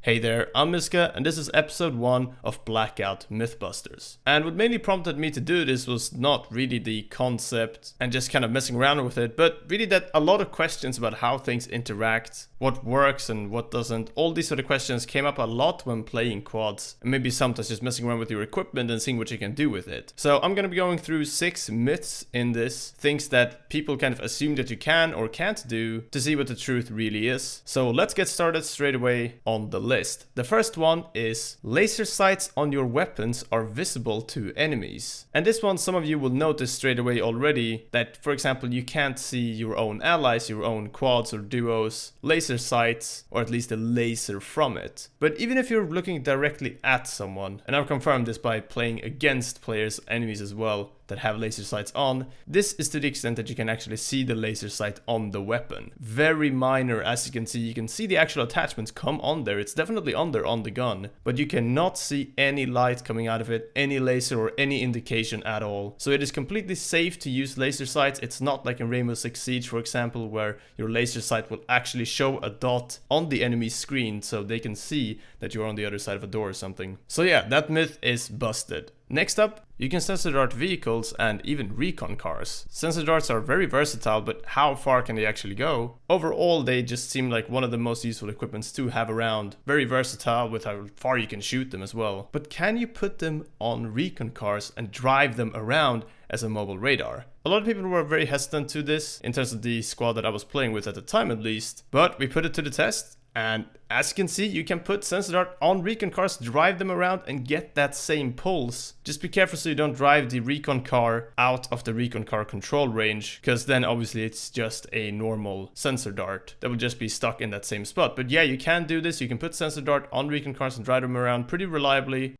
Hey there, I'm Mysca, and this is episode 1 of Blackout MYTHBUSTERS. And what mainly prompted me to do this was not really the concept and just kind of messing around with it, but really that a lot of questions about how things interact, what works and what doesn't, all these sort of questions came up a lot when playing quads, and maybe sometimes just messing around with your equipment and seeing what you can do with it. So I'm gonna be going through 6 myths in this, things that people kind of assume that you can or can't do, to see what the truth really is. So let's get started straight away on the list. The first one is laser sights on your weapons are visible to enemies. And this one, some of you will notice straight away already that, for example, you can't see your own allies, your own quads or duos, laser sights, or at least a laser from it. But even if you're looking directly at someone, and I've confirmed this by playing against players, enemies as well, that have laser sights on, this is to the extent that you can actually see the laser sight on the weapon. Very minor, as you can see the actual attachments come on there, it's definitely on there on the gun, but you cannot see any light coming out of it, any laser or any indication at all. So it is completely safe to use laser sights. It's not like in Rainbow Six Siege, for example, where your laser sight will actually show a dot on the enemy's screen so they can see that you're on the other side of a door or something. So yeah, that myth is busted. Next up, you can sensor dart vehicles and even recon cars. Sensor darts are very versatile, but how far can they actually go? Overall, they just seem like one of the most useful equipments to have around. Very versatile with how far you can shoot them as well. But can you put them on recon cars and drive them around as a mobile radar? A lot of people were very hesitant to this, in terms of the squad that I was playing with at the time at least, but we put it to the test. And as you can see, you can put sensor dart on recon cars, drive them around and get that same pulse. Just be careful so you don't drive the recon car out of the recon car control range, because then obviously it's just a normal sensor dart that will just be stuck in that same spot. But yeah, you can do this. You can put sensor dart on recon cars and drive them around pretty reliably.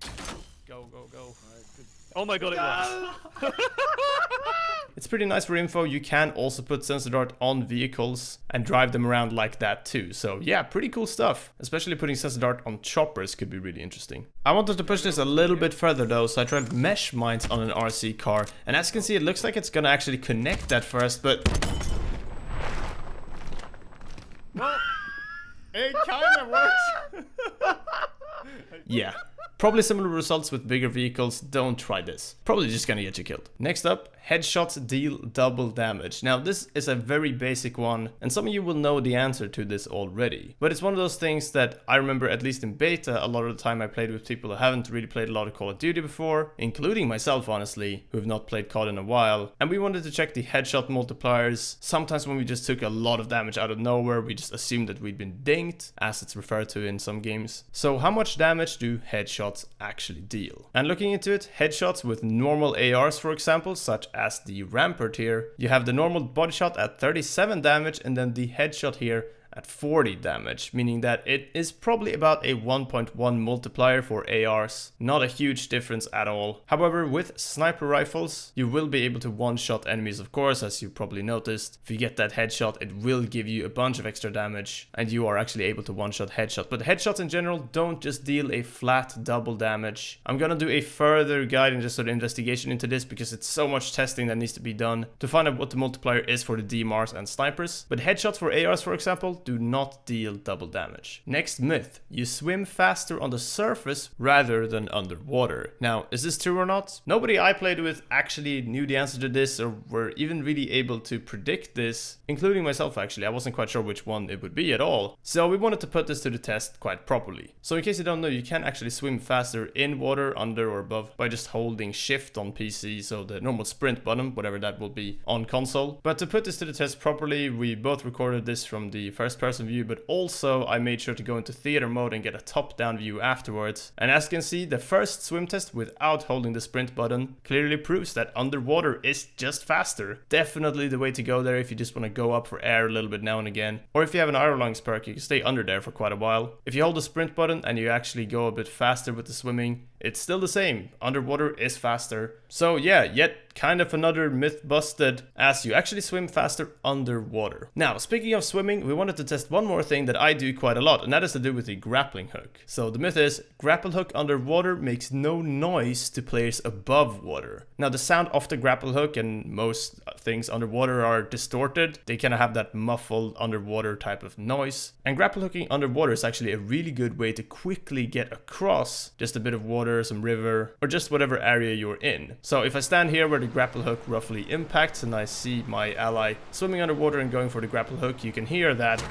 Here we go. Go. Oh my god, it works. It's pretty nice for info. You can also put sensor dart on vehicles and drive them around like that too. So yeah, pretty cool stuff. Especially putting sensor dart on choppers could be really interesting. I wanted to push this a little bit further though, so I tried mesh mines on an RC car. And as you can see, it looks like it's gonna actually connect at first, but Well, it kind of works. Yeah. Probably similar results with bigger vehicles. Don't try this. Probably just gonna get you killed. Next up, headshots deal double damage. Now this is a very basic one, and some of you will know the answer to this already. But it's one of those things that I remember, at least in beta, a lot of the time I played with people who haven't really played a lot of Call of Duty before, including myself honestly, who have not played COD in a while. And we wanted to check the headshot multipliers. Sometimes when we just took a lot of damage out of nowhere, we just assumed that we'd been dinged, as it's referred to in some games. So how much damage do headshots actually deal? And looking into it, headshots with normal ARs, for example, such as the Rampart here, you have the normal body shot at 37 damage and then the headshot here at 40 damage, meaning that it is probably about a 1.1 multiplier for ARs. Not a huge difference at all. However, with sniper rifles, you will be able to one-shot enemies, of course, as you probably noticed. If you get that headshot, it will give you a bunch of extra damage, and you are actually able to one-shot headshots. But headshots in general don't just deal a flat double damage. I'm gonna do a further guide and just sort of investigation into this, because it's so much testing that needs to be done to find out what the multiplier is for the DMRs and snipers. But headshots for ARs, for example, do not deal double damage. Next myth, you swim faster on the surface rather than underwater. Now, is this true or not? Nobody I played with actually knew the answer to this or were even really able to predict this, including myself actually. I wasn't quite sure which one it would be at all. So we wanted to put this to the test quite properly. So in case you don't know, you can actually swim faster in water, under or above, by just holding shift on PC, so the normal sprint button, whatever that will be on console. But to put this to the test properly, we both recorded this from the first person view, but also I made sure to go into theater mode and get a top-down view afterwards. And as you can see, the first swim test without holding the sprint button clearly proves that underwater is just faster. Definitely the way to go there if you just want to go up for air a little bit now and again. Or if you have an Iron Lungs perk, you can stay under there for quite a while. If you hold the sprint button and you actually go a bit faster with the swimming, it's still the same. Underwater is faster. So yeah, yet kind of another myth busted, as you actually swim faster underwater. Now, speaking of swimming, we wanted to test one more thing that I do quite a lot, and that is to do with the grappling hook. So the myth is, grapple hook underwater makes no noise to players above water. Now, the sound of the grapple hook and most things underwater are distorted. They kind of have that muffled underwater type of noise. And grapple hooking underwater is actually a really good way to quickly get across just a bit of water, some river, or just whatever area you're in. So if I stand here where the grapple hook roughly impacts and I see my ally swimming underwater and going for the grapple hook, you can hear that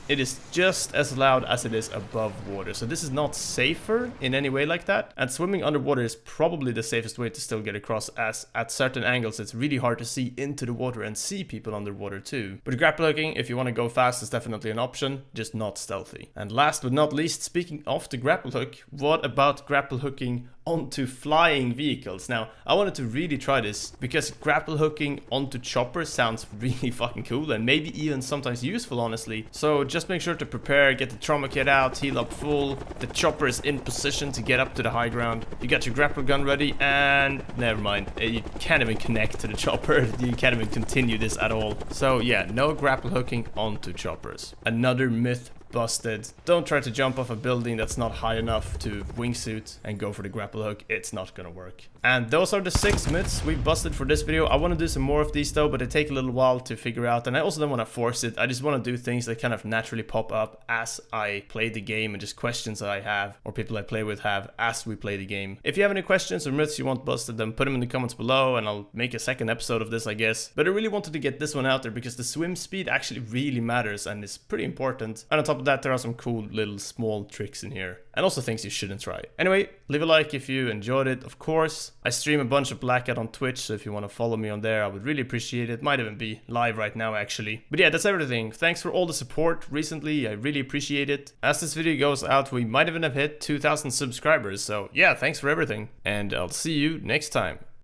it is just as loud as it is above water. So this is not safer in any way like that. And swimming underwater is probably the safest way to still get across, as at certain angles it's really hard to see into the water and see people underwater too. But grapple hooking, if you want to go fast, is definitely an option, just not stealthy. And last but not least, speaking of the grapple hook, what about grapple hooking onto flying vehicles? Now, I wanted to really try this because grapple hooking onto choppers sounds really fucking cool and maybe even sometimes useful, honestly. So just make sure to prepare, get the trauma kit out, heal up full, the chopper is in position to get up to the high ground, you got your grapple gun ready, and never mind, you can't even connect to the chopper, you can't even continue this at all. So yeah, no grapple hooking onto choppers. Another myth busted. Don't try to jump off a building that's not high enough to wingsuit and go for the grapple hook. It's not gonna work. And those are the 6 myths we busted for this video. I want to do some more of these though, but they take a little while to figure out, and I also don't want to force it. I just want to do things that kind of naturally pop up as I play the game, and just questions that I have or people I play with have as we play the game. If you have any questions or myths you want busted, then put them in the comments below and I'll make a second episode of this, I guess. But I really wanted to get this one out there because the swim speed actually really matters and is pretty important. And on top of that, there are some cool little small tricks in here, and also things you shouldn't try. Anyway, leave a like if you enjoyed it, of course. I stream a bunch of Blackout on Twitch, so if you want to follow me on there, I would really appreciate it. Might even be live right now, actually. But yeah, that's everything. Thanks for all the support recently. I really appreciate it. As this video goes out, we might even have hit 2,000 subscribers. So yeah, thanks for everything. And I'll see you next time.